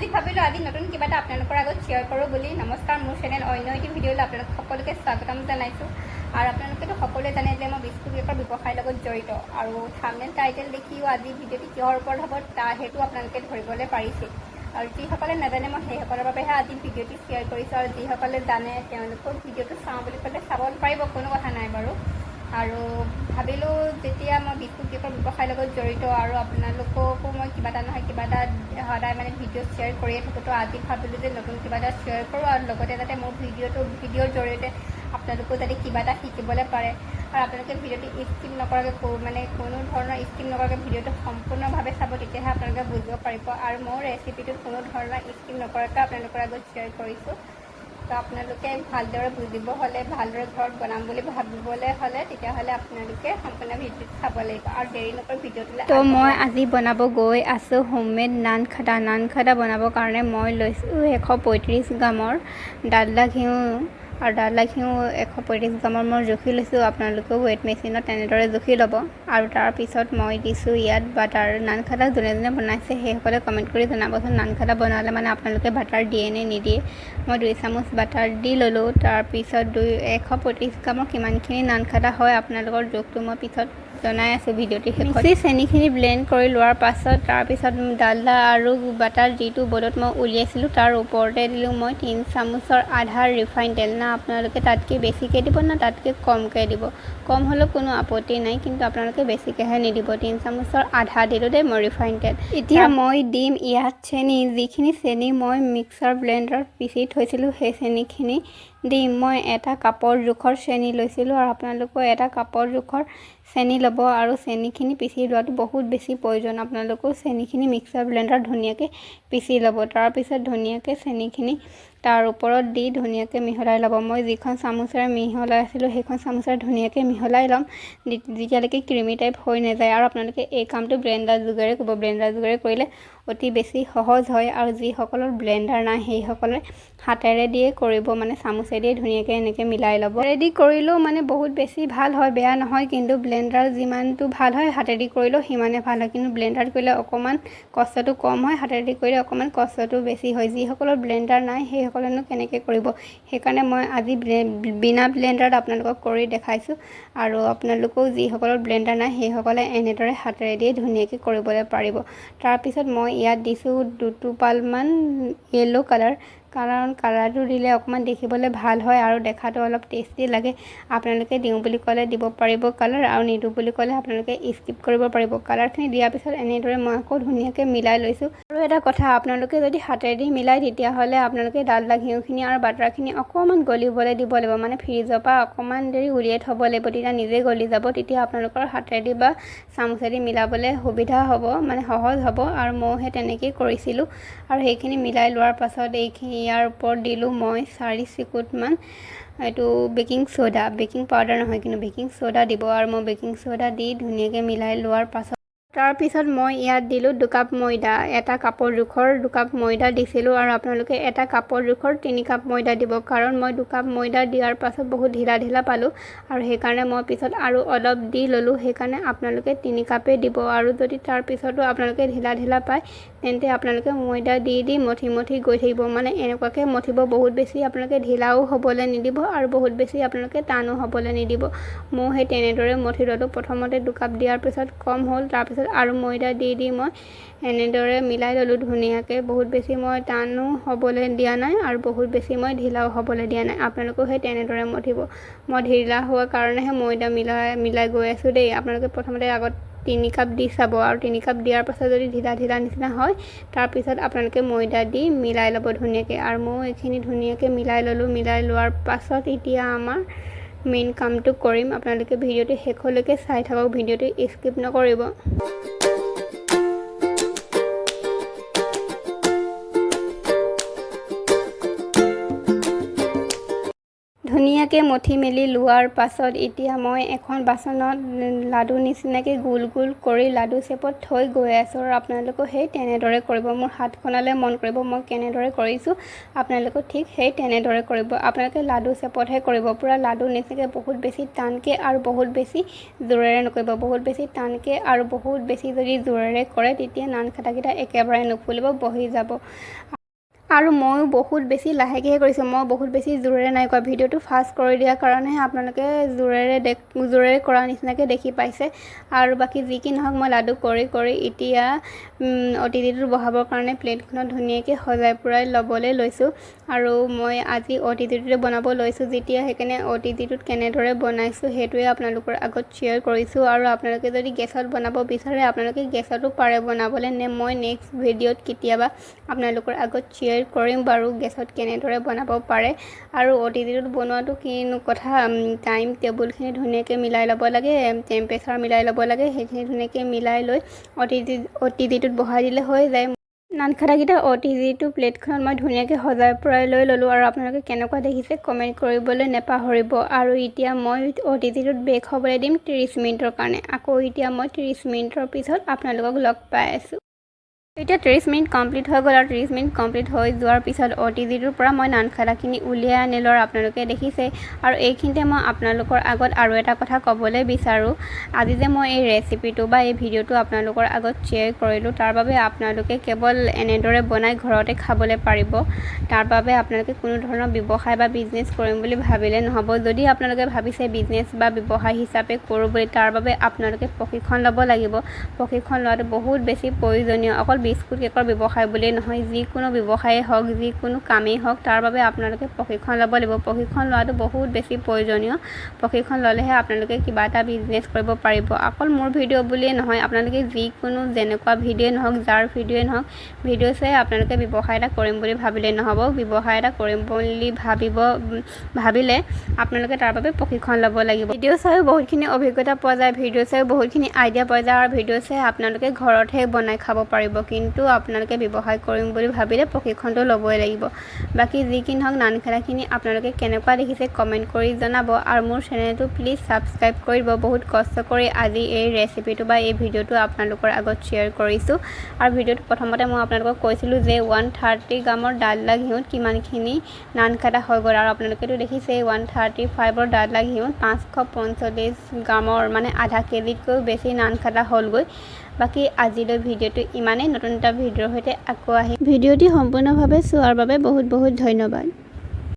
আজি ভাবিলোঁ আজি নতুন কিবা এটা আপোনালোকৰ আগত শ্বেয়াৰ কৰোঁ বুলি। নমস্কাৰ, মোৰ চেনেল অন্য এটি ভিডিঅ'লৈ আপোনালোক সকলোকে স্বাগতম জনাইছোঁ। আৰু আপোনালোকেতো সকলোৱে জানে যে মই বিস্কুট কেকৰ ব্যৱসায়ৰ লগত জড়িত, আৰু থাম্বনেইল টাইটেল দেখিও আজি ভিডিঅ'টি কিহৰ ওপৰত হ'ব সেইটো আপোনালোকে ধৰিবলৈ পাৰিছে। আৰু যিসকলে নাজানে মই সেইসকলৰ বাবেহে আজি ভিডিঅ'টি শ্বেয়াৰ কৰিছোঁ, আৰু যিসকলে জানে তেওঁলোকৰ ভিডিঅ'টো চাওঁ বুলি ক'লে চাব পাৰিব, কোনো কথা নাই বাৰু। আৰু ভাবিলোঁ যেতিয়া মই বিস্কুট কেকৰ ব্যৱসায়ৰ লগত জড়িত আৰু আপোনালোককো মই কিবা এটা নহয় কিবা এটা সদায় ভিডিঅ' শ্বেয়াৰ কৰিয়ে থাকোঁ, তো আজি ভাবিলোঁ যে নতুন কিবা এটা শ্বেয়াৰ কৰোঁ, আৰু লগতে যাতে মোৰ ভিডিঅ'ৰ জৰিয়তে আপোনালোকেও যাতে কিবা এটা শিকিবলৈ পাৰে। আৰু আপোনালোকে ভিডিঅ'টো স্কিপ নকৰাকৈ কোনো ধৰণৰ স্কিপ নকৰাকৈ ভিডিঅ'টো সম্পূৰ্ণভাৱে চাব, তেতিয়াহে আপোনালোকে বুজিব পাৰিব। আৰু মোৰ ৰেচিপিটোত কোনো ধৰণৰ স্কিপ নকৰাকৈ আপোনালোকৰ আগত শ্বেয়াৰ কৰিছোঁ। তো আপোনালোকে ভালদৰে বুজিব হ'লে, ভালদৰে ঘৰত বনাম বুলি ভাবিবলৈ হ'লে তেতিয়াহ'লে আপোনালোকে সম্পূৰ্ণ ভিডিঅ'টো চাব লাগিব। আৰু দেৰি নকৰি ভিডিঅ'টোলৈ। তো মই আজি বনাব গৈ আছোঁ হোমমেড নানখাটা বনাবৰ কাৰণে মই লৈছোঁ 135 গ্ৰামৰ ডালদা ঘিউ, আৰু ডালদা ঘিউ 135 গ্ৰামৰ মই জুখি লৈছোঁ। আপোনালোকেও ৱেট মেচিনত তেনেদৰে জুখি ল'ব। আৰু তাৰপিছত মই দিছোঁ ইয়াত বাটাৰ। নানখাটা যোনে যোনে বনাইছে সেইসকলে কমেণ্ট কৰি জনাবচোন, নানখাটা বনালে আপোনালোকে বাটাৰ দিয়ে নে নিদিয়ে। মই 2 চামুচ বাটাৰ দি ল'লোঁ। তাৰপিছত 135 গ্ৰামৰ কিমানখিনি নানখাটা হয় আপোনালোকৰ জোখটো মই পিছত জনাই আছোঁ ভিডিঅ'টিৰ শেষত। চেনিখিনি ব্লেণ্ড কৰি লোৱাৰ পাছত তাৰপিছত ডালদা আৰু বাটাৰ যিটো বলত মই উলিয়াইছিলোঁ তাৰ ওপৰতে দিলোঁ মই 3 চামুচৰ আধা ৰিফাইন তেল। না আপোনালোকে তাতকৈ বেছিকৈ দিব, না তাতকৈ কমকৈ দিব। কম হ'লেও কোনো আপত্তি নাই, কিন্তু আপোনালোকে বেছিকৈহে নিদিব। 3 চামুচৰ আধা দিলোঁ দেই মই ৰিফাইন তেল। এতিয়া মই দিম ইয়াত চেনি। যিখিনি চেনি মই মিক্সাৰ ব্লেণ্ডাৰত পিচি থৈছিলোঁ সেই চেনিখিনি দিম। মই এটা কাপৰ জোখৰ চেনি লৈছিলোঁ, আৰু আপোনালোকেও এটা কাপৰ জোখৰ চেনি ল'ব। আৰু চেনিখিনি পিচি লোৱাটো বহুত বেছি প্ৰয়োজন। আপোনালোকেও চেনিখিনি মিক্সাৰ ব্লেণ্ডাৰত ধুনীয়াকৈ পিচি ল'ব। তাৰপিছত ধুনীয়াকৈ চেনিখিনি তাৰ ওপৰত দি ধুনীয়াকৈ মিহলাই ল'ব। মই যিখন চামুচেৰে মিহলাই আছিলোঁ সেইখন চামুচেৰে ধুনীয়াকৈ মিহলাই ল'ম যেতিয়ালৈকে ক্ৰিমি টাইপ হৈ নাযায়। আৰু আপোনালোকে এই কামটো ব্লেণ্ডাৰ যোগেৰে কৰিব। ব্লেণ্ডাৰ যোগেৰে কৰিলে অতি বেছি সহজ হয়, আৰু যিসকলৰ ব্লেণ্ডাৰ নাই সেইসকলে হাতেৰে দিয়ে কৰিব, চামুচেদিয়ে ধুনীয়াকৈ এনেকৈ মিলাই ল'ব। হাতেদি কৰিলেও বহুত বেছি ভাল হয়, বেয়া নহয়, কিন্তু ব্লেণ্ডাৰ যিমানটো ভাল হয় হাতেদি কৰিলেও সিমানে ভাল হয়। কিন্তু ব্লেণ্ডাৰত কৰিলে অকণমান কষ্টটো কম হয়, হাতেদি কৰিলে অকণমান কষ্টটো বেছি হয়। যিসকলৰ ব্লেণ্ডাৰ নাই সেইসকলেনো কেনেকৈ কৰিব, সেইকাৰণে মই আজি বিনা ব্লেণ্ডাৰত আপোনালোকক কৰি দেখাইছোঁ। আৰু আপোনালোকেও যিসকলৰ ব্লেণ্ডাৰ নাই সেইসকলে এনেদৰে হাতেৰে দিয়ে ধুনীয়াকৈ কৰিবলৈ পাৰিব। তাৰপিছত মই ইয়াত দিছোঁ 2 টোপালমান য়েল্ল' কালাৰ, কাৰণ কালাৰটো দিলে অকণমান দেখিবলৈ ভাল হয় আৰু দেখাটো অলপ টেষ্টি লাগে। আপোনালোকে দিওঁ বুলি ক'লে দিব পাৰিব কালাৰ, আৰু নিদিওঁ বুলি ক'লে আপোনালোকে স্কিপ কৰিব পাৰিব। কালাৰখিনি দিয়াৰ পিছত এনেদৰে মই আকৌ ধুনীয়াকৈ মিলাই লৈছোঁ। আৰু এটা কথা, আপোনালোকে যদি হাতেদি মিলাই তেতিয়াহ'লে আপোনালোকে ডালদা ঘিউখিনি আৰু বাটাৰখিনি অকণমান গলিবলৈ দিব লাগিব। ফ্ৰিজৰ পৰা অকণমান দেৰি উলিয়াই থ'ব লাগিব, তেতিয়া নিজে গলি যাব। তেতিয়া আপোনালোকৰ হাতেদি বা চামুচেদি মিলাবলৈ সুবিধা হ'ব, সহজ হ'ব। আৰু মই সেই তেনেকেই কৰিছিলোঁ। আৰু সেইখিনি মিলাই লোৱাৰ পাছত ইয়াৰ ওপৰত দিলোঁ মই 4 চিকুটমান এইটো বেকিং চ'ডা, বেকিং পাউডাৰ নহয় কিন্তু বেকিং চ'ডা দিব। আৰু মই বেকিং চ'ডা দি ধুনীয়াকৈ মিলাই লোৱাৰ পাছত তাৰপিছত মই ইয়াত দিলোঁ 2 কাপ ময়দা। এটা কাপৰ জোখৰ 2 কাপ ময়দা দিছিলোঁ, আৰু আপোনালোকে এটা কাপৰ জোখৰ 3 কাপ ময়দা দিব। কাৰণ মই 2 কাপ ময়দা দিয়াৰ পাছত বহুত ঢিলা পালোঁ, আৰু সেইকাৰণে মই পিছত আৰু অলপ দি ল'লোঁ। সেইকাৰণে আপোনালোকে 3 কাপেই দিব। আৰু যদি তাৰ পিছতো আপোনালোকে ঢিলা পায় তেন্তে আপোনালোকে ময়দা দি মঠি গৈ থাকিব। এনেকুৱাকৈ মঠিব, বহুত বেছি আপোনালোকে ঢিলাও হ'বলৈ নিদিব আৰু বহুত বেছি আপোনালোকে টানো হ'বলৈ নিদিব। মই সেই তেনেদৰে মঠি ল'লোঁ। প্ৰথমতে 2 কাপ দিয়াৰ পিছত কম হ'ল, তাৰপিছত আৰু ময়দা দি মই এনেদৰে মিলাই ল'লোঁ ধুনীয়াকৈ। বহুত বেছি মই টানো হ'বলৈ দিয়া নাই, আৰু বহুত বেছি মই ঢিলাও হ'বলৈ দিয়া নাই। আপোনালোকেও সেই তেনেদৰে মঠিব। মই ঢিলা হোৱাৰ কাৰণেহে ময়দা মিলাই গৈ আছোঁ দেই। আপোনালোকে প্ৰথমতে আগত 3 কাপ দি চাব, আৰু 3 কাপ দিয়াৰ পাছত যদি ঢিলা নিচিনা হয় তাৰপিছত আপোনালোকে ময়দা দি মিলাই ল'ব ধুনীয়াকৈ। আৰু মই এইখিনি ধুনীয়াকৈ মিলাই ল'লোঁ। মিলাই লোৱাৰ পাছত এতিয়া আমাৰ মেইন কামটো কৰিম। আপোনালোকে ভিডিঅ'টো শেষলৈকে চাই থাকক, ভিডিঅ'টো স্কিপ নকৰিব। ধুনীয়াকৈ মঠি মেলি লোৱাৰ পাছত এতিয়া মই এখন বাচনত লাডু নিচিনাকৈ গোল কৰি লাডু শ্বেপত থৈ গৈ আছোঁ। আৰু আপোনালোকেও সেই তেনেদৰে কৰিব। মোৰ হাতখনলৈ মন কৰিব মই কেনেদৰে কৰিছোঁ, আপোনালোকেও ঠিক সেই তেনেদৰে কৰিব। আপোনালোকে লাডু শ্বেপতহে কৰিব, পূৰা লাডু নিচিনাকৈ বহুত বেছি টানকৈ আৰু বহুত বেছি জোৰেৰে নকৰিব। বহুত বেছি টানকৈ আৰু বহুত বেছি যদি জোৰেৰে কৰে তেতিয়া নানখাটাকেইটা একেবাৰে নুফুলিব, বহি যাব। আৰু ময়ো বহুত বেছি লাহেকৈহে কৰিছোঁ, মই বহুত বেছি জোৰেৰে নাই কৰা। ভিডিঅ'টো ফাষ্ট কৰি দিয়াৰ কাৰণেহে আপোনালোকে জোৰেৰে কৰা নিচিনাকৈ দেখি পাইছে। আৰু বাকী যি কি নহওক, মই লাডু কৰি এতিয়া অতিথিটো বহাবৰ কাৰণে প্লেটখনত ধুনীয়াকৈ সজাই পৰাই ল'বলৈ লৈছোঁ। আৰু মই আজি অতিথিটোতে বনাব লৈছোঁ যেতিয়া, সেইকাৰণে অতিথিটোত কেনেদৰে বনাইছোঁ সেইটোৱে আপোনালোকৰ আগত শ্বেয়াৰ কৰিছোঁ। আৰু আপোনালোকে যদি গেছত বনাব বিচাৰে আপোনালোকে গেছতো পাৰে বনাবলৈ, মই নেক্সট ভিডিঅ'ত কেতিয়াবা আপোনালোকৰ আগত শ্বেয়াৰ কৰিম বাৰু গেছত কেনেদৰে বনাব পাৰে। আৰু অতিথিটোত বনোৱাটো কিনো কথা, টাইম টেবুলখিনি ধুনীয়াকৈ মিলাই ল'ব লাগে, টেম্পাৰেচাৰ মিলাই ল'ব লাগে, সেইখিনি ধুনীয়াকৈ মিলাই লৈ অতিথিটোত বহাই দিলে হৈ যায়। নানখাটাকেইটা অতিথিটো প্লেটখনত মই ধুনীয়াকৈ সজাই পৰাই লৈ ল'লোঁ। আৰু আপোনালোকে কেনেকুৱা দেখিছে কমেণ্ট কৰিবলৈ নেপাহৰিব। আৰু এতিয়া মই অতিথিটোত বেক হ'বলৈ দিম 30 মিনিটৰ কাৰণে। আকৌ এতিয়া মই 30 মিনিটৰ পিছত আপোনালোকক লগ পাই আছোঁ। এতিয়া 30 মিনিট কমপ্লিট হৈ গ'ল। আৰু 30 মিনিট কমপ্লিট হৈ যোৱাৰ পিছত অতিথিটোৰ পৰা মই নানখাটাখিনি উলিয়াই আনিলোঁ আৰু আপোনালোকে দেখিছে। আৰু এইখিনিতে মই আপোনালোকৰ আগত আৰু এটা কথা ক'বলৈ বিচাৰোঁ। আজি যে মই এই ৰেচিপিটো বা এই ভিডিঅ'টো আপোনালোকৰ আগত শ্বেয়াৰ কৰিলোঁ, তাৰ বাবে আপোনালোকে কেৱল এনেদৰে বনাই ঘৰতে খাবলৈ পাৰিব। তাৰ বাবে আপোনালোকে কোনো ধৰণৰ ব্যৱসায় বা বিজনেছ কৰিম বুলি ভাবিলে নহ'ব। যদি আপোনালোকে ভাবিছে বিজনেছ বা ব্যৱসায় হিচাপে কৰোঁ বুলি, তাৰ বাবে আপোনালোকে প্ৰশিক্ষণ ল'ব লাগিব। প্ৰশিক্ষণ লোৱাটো বহুত বেছি প্ৰয়োজনীয়। অকল বিস্কুট কেকৰ ব্যৱসায় বুলিয়েই নহয়, যিকোনো ব্যৱসায়েই হওক, যিকোনো কামেই হওক, তাৰ বাবে আপোনালোকে প্ৰশিক্ষণ ল'ব লাগিব। প্ৰশিক্ষণ লোৱাটো বহুত বেছি প্ৰয়োজনীয়। প্ৰশিক্ষণ ল'লেহে আপোনালোকে কিবা এটা বিজনেছ কৰিব পাৰিব। অকল মোৰ ভিডিঅ' বুলিয়েই নহয়, আপোনালোকে যিকোনো যেনেকুৱা ভিডিঅ'ই নহওক, যাৰ ভিডিঅ'ই নহওক, ভিডিঅ' চাই আপোনালোকে ব্যৱসায় এটা কৰিম বুলি ভাবিলে নহ'ব। ব্যৱসায় এটা কৰিম বুলি ভাবিলে আপোনালোকে তাৰ বাবে প্ৰশিক্ষণ ল'ব লাগিব। ভিডিঅ' চাইও বহুতখিনি অভিজ্ঞতা পোৱা যায়, ভিডিঅ' চাইও বহুতখিনি আইডিয়া পোৱা যায়। আৰু ভিডিঅ' চাই আপোনালোকে ঘৰতহে বনাই খাব পাৰিব। কিন্তু আপোনালোকে ব্যৱসায় কৰিম বুলি ভাবিলে প্ৰশিক্ষণটো ল'বই লাগিব। বাকী যি কি নহওক, নানখাটাখিনি আপোনালোকে কেনেকুৱা দেখিছে কমেণ্ট কৰি জনাব। আৰু মোৰ চেনেলটো প্লিজ ছাবস্ক্ৰাইব কৰি দিব। বহুত কষ্ট কৰি আজি এই ৰেচিপিটো বা এই ভিডিঅ'টো আপোনালোকৰ আগত শ্বেয়াৰ কৰিছোঁ। আৰু ভিডিঅ'টো প্ৰথমতে মই আপোনালোকক কৈছিলোঁ যে 130 গ্ৰামৰ ডালদা ঘিউত কিমানখিনি নানখাটা হৈ গ'ল। আৰু আপোনালোকেতো দেখিছে 135ৰ ডালদা ঘিউত 545 গ্ৰামৰ মানে আধা কেজিতকৈও বেছি নানখাটা হ'লগৈ। বাকী আজিলৈ ভিডিঅ'টো ইমানেই। নতুন এটা ভিডিঅ'ৰ সৈতে আকৌ আহিম। ভিডিঅ'টি সম্পূৰ্ণভাৱে চোৱাৰ বাবে বহুত ধন্যবাদ।